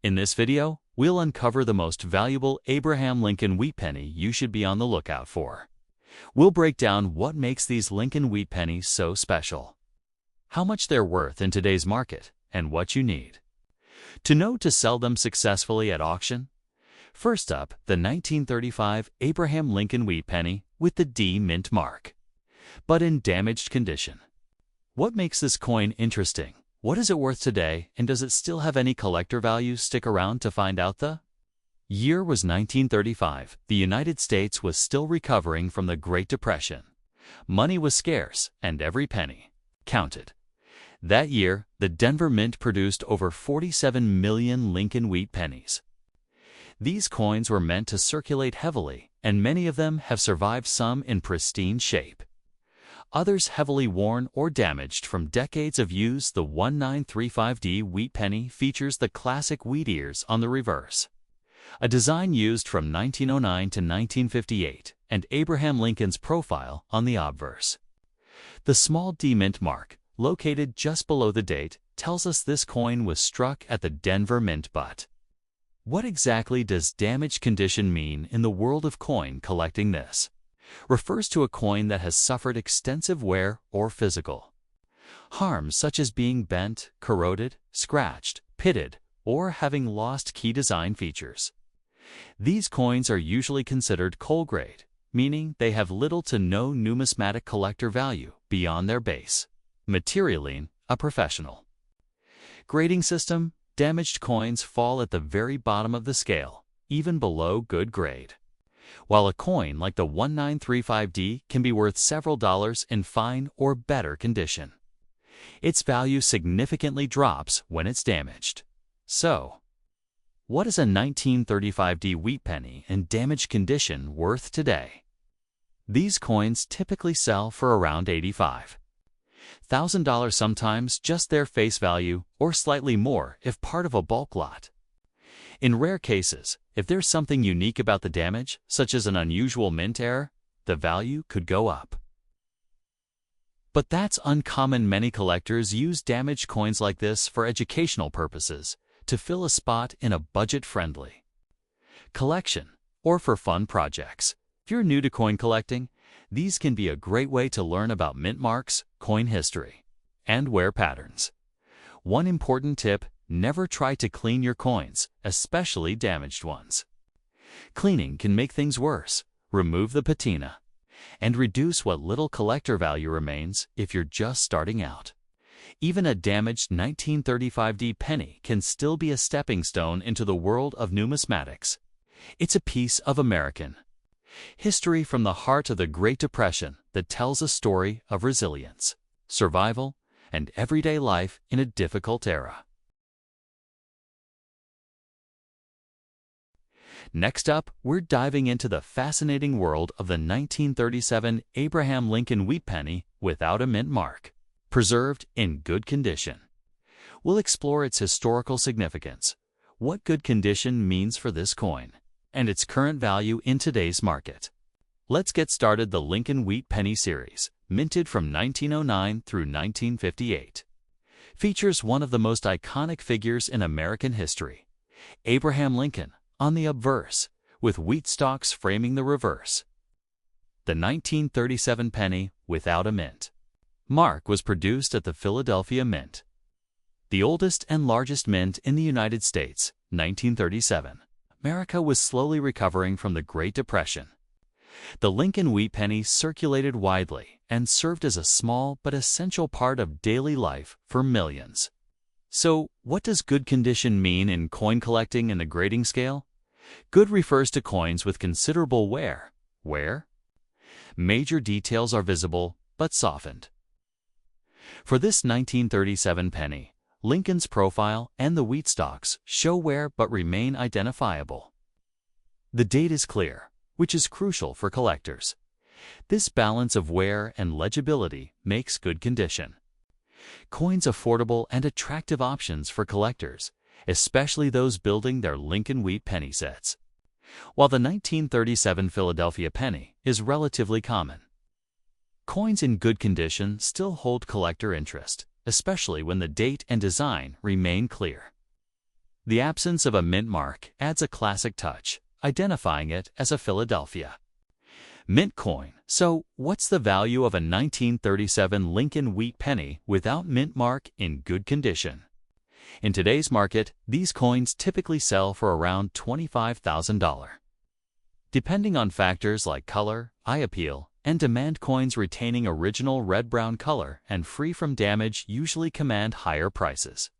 In this video, we'll uncover the most valuable Abraham Lincoln wheat penny you should be on the lookout for. We'll break down what makes these Lincoln wheat pennies so special, how much they're worth in today's market, and what you need to know to sell them successfully at auction. First up, the 1935 Abraham Lincoln wheat penny with the D mint mark, but in damaged condition. What makes this coin interesting? What is it worth today, and does it still have any collector value? Stick around to find out. The year was 1935. The United States was still recovering from the Great Depression. Money was scarce, and every penny counted. That year, the Denver Mint produced over 47 million Lincoln wheat pennies. These coins were meant to circulate heavily, and many of them have survived, some in pristine shape, others heavily worn or damaged from decades of use. The 1935D wheat penny features the classic wheat ears on the reverse, a design used from 1909 to 1958, and Abraham Lincoln's profile on the obverse. The small D mint mark, located just below the date, tells us this coin was struck at the Denver Mint. But what exactly does damaged condition mean in the world of coin collecting? This refers to a coin that has suffered extensive wear or physical harms, such as being bent, corroded, scratched, pitted, or having lost key design features. These coins are usually considered coal grade, meaning they have little to no numismatic collector value beyond their base materialing. A professional grading system, damaged coins fall at the very bottom of the scale, even below good grade, while a coin like the 1935D can be worth several dollars in fine or better condition. Its value significantly drops when it's damaged. So, what is a 1935D wheat penny in damaged condition worth today? These coins typically sell for around $85,000, sometimes just their face value, or slightly more if part of a bulk lot. In rare cases, if there's something unique about the damage, such as an unusual mint error, the value could go up. But that's uncommon. Many collectors use damaged coins like this for educational purposes, to fill a spot in a budget-friendly collection, or for fun projects. If you're new to coin collecting, these can be a great way to learn about mint marks, coin history, and wear patterns. One important tip: never try to clean your coins, especially damaged ones. Cleaning can make things worse, remove the patina, and reduce what little collector value remains if you're just starting out. Even a damaged 1935D penny can still be a stepping stone into the world of numismatics. It's a piece of American history from the heart of the Great Depression that tells a story of resilience, survival, and everyday life in a difficult era. Next up, we're diving into the fascinating world of the 1937 Abraham Lincoln wheat penny without a mint mark, preserved in good condition. We'll explore its historical significance, what good condition means for this coin, and its current value in today's market. Let's get started. The Lincoln wheat penny series, minted from 1909 through 1958, features one of the most iconic figures in American history, Abraham Lincoln, on the obverse, with wheat stalks framing the reverse. The 1937 penny without a mint mark was produced at the Philadelphia Mint, the oldest and largest mint in the United States. 1937. America was slowly recovering from the Great Depression. The Lincoln wheat penny circulated widely and served as a small but essential part of daily life for millions. So, what does good condition mean in coin collecting and the grading scale? Good refers to coins with considerable wear. Major details are visible but softened. For this 1937 penny, Lincoln's profile and the wheat stalks show wear but remain identifiable. The date is clear, which is crucial for collectors. This balance of wear and legibility makes good condition coins affordable and attractive options for collectors, especially those building their Lincoln wheat penny sets. While the 1937 Philadelphia penny is relatively common, coins in good condition still hold collector interest, especially when the date and design remain clear. The absence of a mint mark adds a classic touch, identifying it as a Philadelphia mint coin. So, what's the value of a 1937 Lincoln wheat penny without mint mark in good condition? In today's market, these coins typically sell for around $25,000. Depending on factors like color, eye appeal, and demand, coins retaining original red-brown color and free from damage usually command higher prices.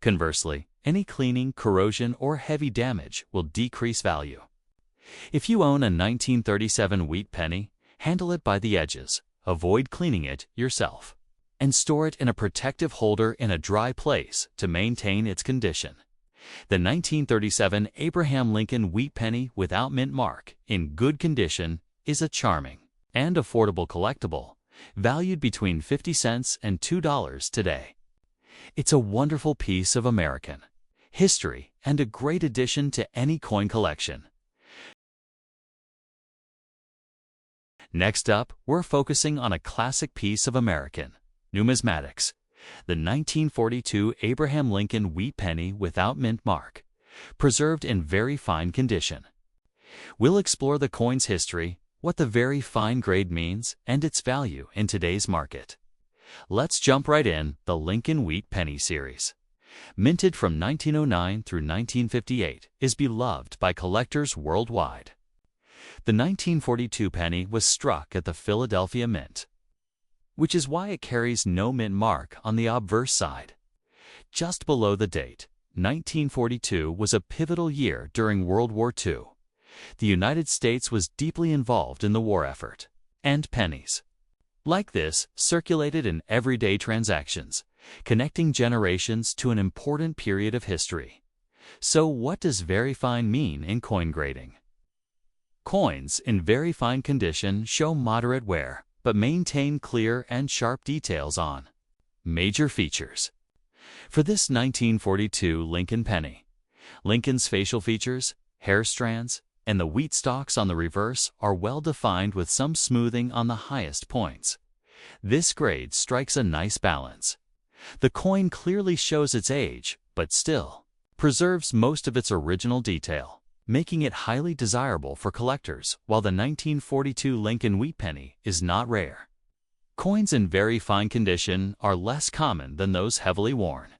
Conversely, any cleaning, corrosion, or heavy damage will decrease value. If you own a 1937 wheat penny, handle it by the edges, avoid cleaning it yourself, and store it in a protective holder in a dry place to maintain its condition. The 1937 Abraham Lincoln wheat penny without mint mark in good condition is a charming and affordable collectible, valued between 50 cents and $2 today. It's a wonderful piece of American history and a great addition to any coin collection. Next up, we're focusing on a classic piece of American numismatics, the 1942 Abraham Lincoln wheat penny without mint mark, preserved in very fine condition. We'll explore the coin's history, what the very fine grade means, and its value in today's market. Let's jump right in. The Lincoln Wheat Penny series, minted from 1909 through 1958, is beloved by collectors worldwide. The 1942 penny was struck at the Philadelphia Mint, which is why it carries no mint mark on the obverse side. Just below the date, 1942 was a pivotal year during World War II. The United States was deeply involved in the war effort, and pennies like this circulated in everyday transactions, connecting generations to an important period of history. So what does very fine mean in coin grading? Coins in very fine condition show moderate wear, but maintain clear and sharp details on major features. For this 1942 Lincoln penny, Lincoln's facial features, hair strands, and the wheat stalks on the reverse are well defined with some smoothing on the highest points. This grade strikes a nice balance. The coin clearly shows its age, but still preserves most of its original detail, making it highly desirable for collectors, while the 1942 Lincoln wheat penny is not rare. Coins in very fine condition are less common than those heavily worn.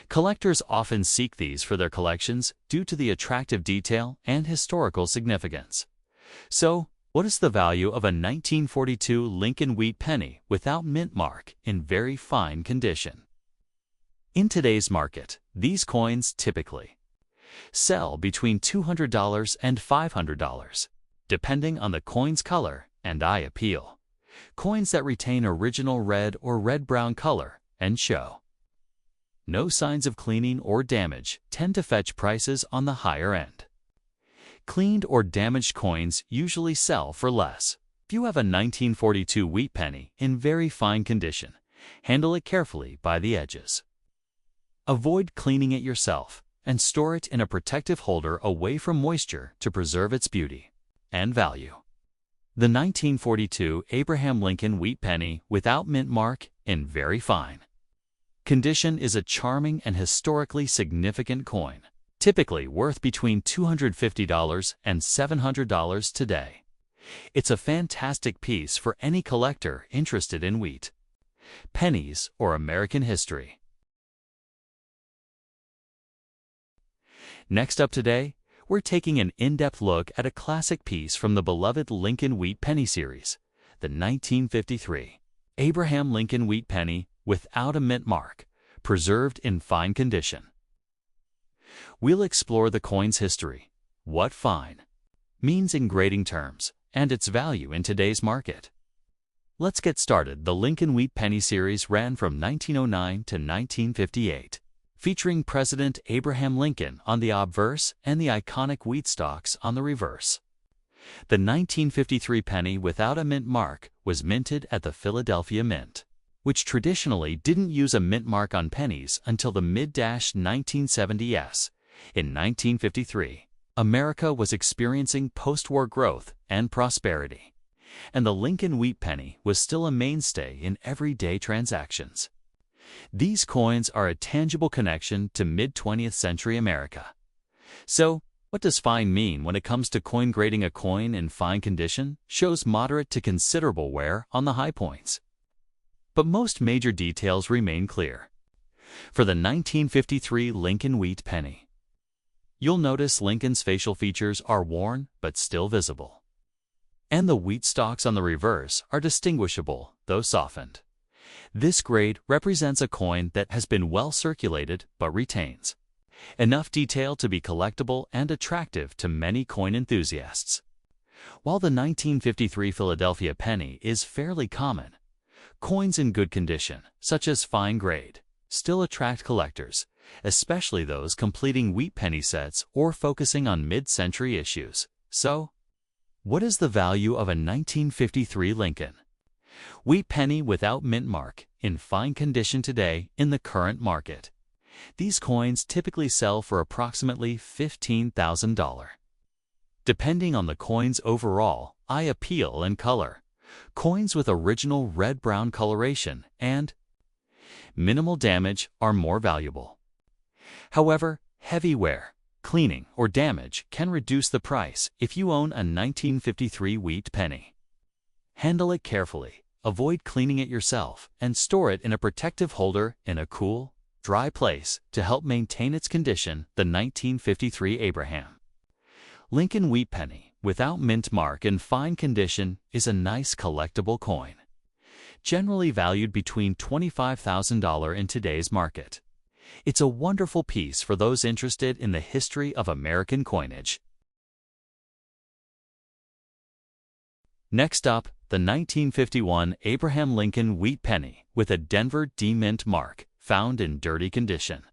Collectors often seek these for their collections due to the attractive detail and historical significance. So, what is the value of a 1942 Lincoln wheat penny without mint mark in very fine condition? In today's market, these coins typically sell between $200 and $500, depending on the coin's color and eye appeal. Coins that retain original red or red-brown color and show no signs of cleaning or damage tend to fetch prices on the higher end. Cleaned or damaged coins usually sell for less. If you have a 1942 wheat penny in very fine condition, handle it carefully by the edges. Avoid cleaning it yourself, and store it in a protective holder away from moisture to preserve its beauty and value. The 1942 Abraham Lincoln wheat penny without mint mark in very fine condition is a charming and historically significant coin, typically worth between $250 and $700 today. It's a fantastic piece for any collector interested in wheat, pennies, or American history. Next up today, we're taking an in-depth look at a classic piece from the beloved Lincoln Wheat Penny series, the 1953 Abraham Lincoln Wheat Penny without a mint mark, preserved in fine condition. We'll explore the coin's history, what fine means in grading terms, and its value in today's market. Let's get started. The Lincoln Wheat Penny series ran from 1909 to 1958. Featuring President Abraham Lincoln on the obverse and the iconic wheat stalks on the reverse. The 1953 penny without a mint mark was minted at the Philadelphia Mint, which traditionally didn't use a mint mark on pennies until the mid-1970s. In 1953, America was experiencing post-war growth and prosperity, and the Lincoln Wheat Penny was still a mainstay in everyday transactions. These coins are a tangible connection to mid-20th century America. So, what does fine mean when it comes to coin grading? A coin in fine condition shows moderate to considerable wear on the high points. But most major details remain clear. For the 1953 Lincoln Wheat Penny, you'll notice Lincoln's facial features are worn but still visible. And the wheat stalks on the reverse are distinguishable, though softened. This grade represents a coin that has been well circulated but retains enough detail to be collectible and attractive to many coin enthusiasts. While the 1953 Philadelphia penny is fairly common, coins in good condition, such as fine grade, still attract collectors, especially those completing wheat penny sets or focusing on mid-century issues. So, what is the value of a 1953 Lincoln Wheat penny without mint mark in fine condition today in the current market? These coins typically sell for approximately $15,000. Depending on the coin's overall eye appeal and color, coins with original red-brown coloration and minimal damage are more valuable. However, heavy wear, cleaning, or damage can reduce the price if you own a 1953 wheat penny. Handle it carefully, avoid cleaning it yourself, and store it in a protective holder in a cool, dry place to help maintain its condition. The 1953 Abraham Lincoln Wheat Penny without mint mark in fine condition is a nice collectible coin, generally valued between $25,000 in today's market. It's a wonderful piece for those interested in the history of American coinage. Next up, the 1951 Abraham Lincoln Wheat Penny with a Denver D mint mark, found in dirty condition.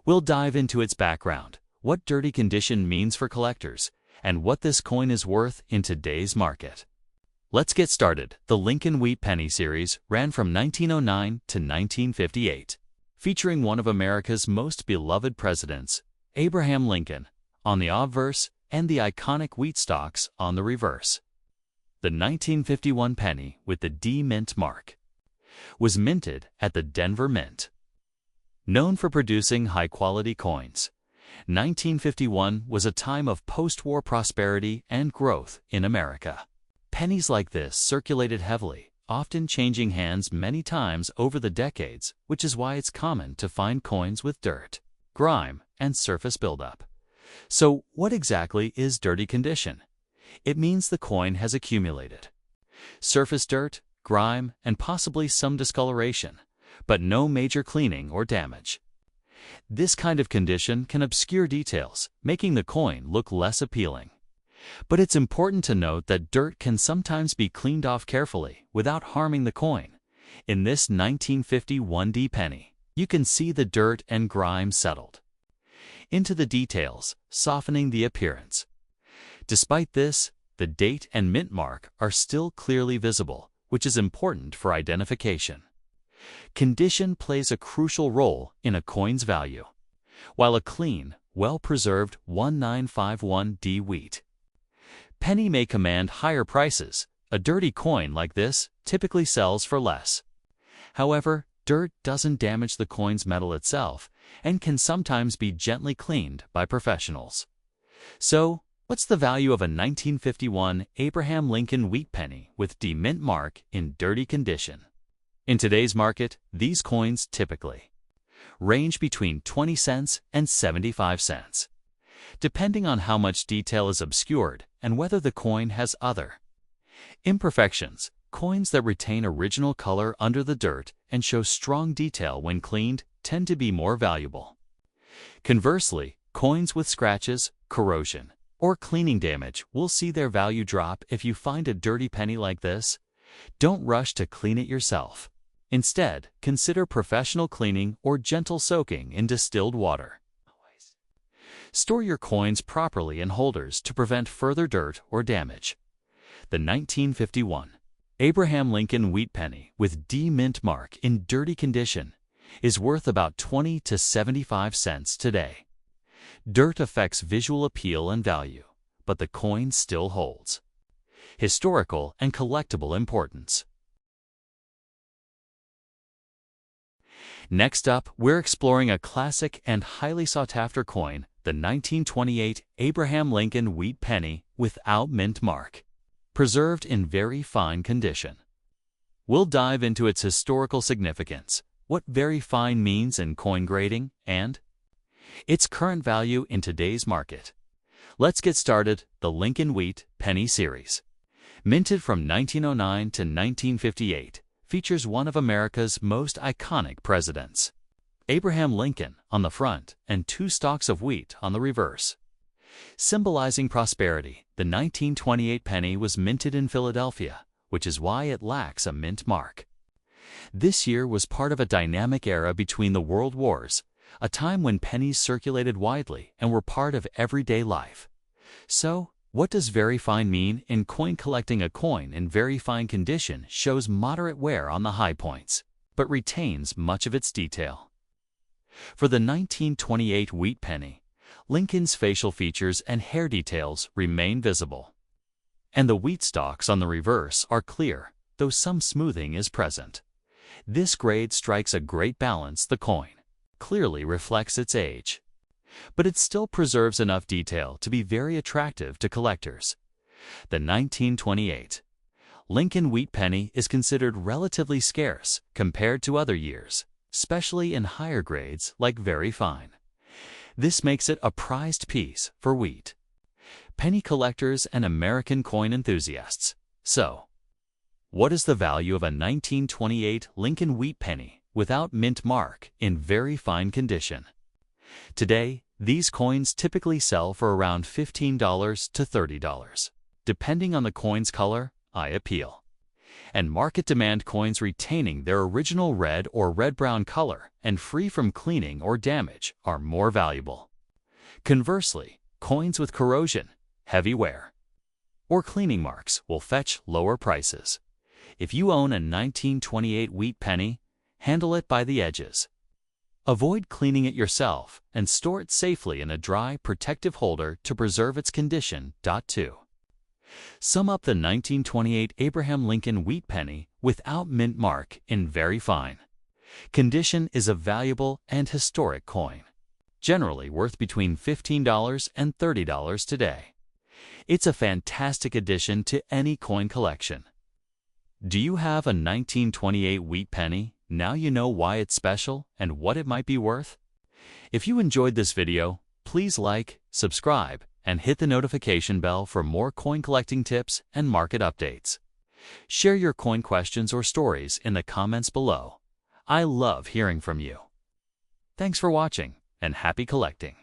We'll dive into its background, what dirty condition means for collectors, and what this coin is worth in today's market. Let's get started. The Lincoln Wheat Penny series ran from 1909 to 1958, featuring one of America's most beloved presidents, Abraham Lincoln, on the obverse and the iconic wheat stalks on the reverse. The 1951 penny with the D mint mark was minted at the Denver Mint. Known for producing high-quality coins, 1951 was a time of post-war prosperity and growth in America. Pennies like this circulated heavily, often changing hands many times over the decades, which is why it's common to find coins with dirt, grime, and surface buildup. So, what exactly is dirty condition? It means the coin has accumulated surface dirt, grime, and possibly some discoloration, but no major cleaning or damage. This kind of condition can obscure details, making the coin look less appealing. But it's important to note that dirt can sometimes be cleaned off carefully without harming the coin. In this 1951 D penny, you can see the dirt and grime settled into the details, softening the appearance. Despite this, the date and mint mark are still clearly visible, which is important for identification. Condition plays a crucial role in a coin's value. While a clean, well-preserved 1951D wheat penny may command higher prices, a dirty coin like this typically sells for less. However, dirt doesn't damage the coin's metal itself and can sometimes be gently cleaned by professionals. So, what's the value of a 1951 Abraham Lincoln Wheat Penny with D mint mark in dirty condition? In today's market, these coins typically range between 20 cents and 75 cents, depending on how much detail is obscured and whether the coin has other imperfections. Coins that retain original color under the dirt and show strong detail when cleaned tend to be more valuable. Conversely, coins with scratches, corrosion, or cleaning damage will see their value drop. If you find a dirty penny like this, don't rush to clean it yourself. Instead, consider professional cleaning or gentle soaking in distilled water. Store your coins properly in holders to prevent further dirt or damage. The 1951 Abraham Lincoln Wheat Penny with D mint mark in dirty condition is worth about 20 to 75 cents today. Dirt affects visual appeal and value, but the coin still holds historical and collectible importance. Next up, we're exploring a classic and highly sought-after coin, the 1928 Abraham Lincoln wheat penny without mint mark, preserved in very fine condition. We'll dive into its historical significance, what very fine means in coin grading, and its current value in today's market. Let's get started. The Lincoln Wheat Penny Series, minted from 1909 to 1958, features one of America's most iconic presidents, Abraham Lincoln, on the front and two stalks of wheat on the reverse. Symbolizing prosperity, the 1928 penny was minted in Philadelphia, which is why it lacks a mint mark. This year was part of a dynamic era between the world wars, a time when pennies circulated widely and were part of everyday life. So, what does very fine mean in coin collecting? A coin in very fine condition shows moderate wear on the high points, but retains much of its detail. For the 1928 wheat penny, Lincoln's facial features and hair details remain visible, and the wheat stalks on the reverse are clear, though some smoothing is present. This grade strikes a great balance. The coin clearly reflects its age, but it still preserves enough detail to be very attractive to collectors. The 1928 Lincoln wheat penny is considered relatively scarce compared to other years, especially in higher grades like very fine. This makes it a prized piece for wheat penny collectors and American coin enthusiasts. So, what is the value of a 1928 Lincoln wheat penny without mint mark in very fine condition? Today, these coins typically sell for around $15 to $30, depending on the coin's color, eye appeal, and market demand. Coins retaining their original red or red-brown color and free from cleaning or damage are more valuable. Conversely, coins with corrosion, heavy wear, or cleaning marks will fetch lower prices. If you own a 1928 wheat penny, handle it by the edges. Avoid cleaning it yourself and store it safely in a dry, protective holder to preserve its condition. 2. Sum up the 1928 Abraham Lincoln wheat penny without mint mark in very fine condition is a valuable and historic coin, generally worth between $15 and $30 today. It's a fantastic addition to any coin collection. Do you have a 1928 wheat penny? Now you know why it's special and what it might be worth. If you enjoyed this video, please like, subscribe, and hit the notification bell for more coin collecting tips and market updates. Share your coin questions or stories in the comments below. I love hearing from you. Thanks for watching, and happy collecting.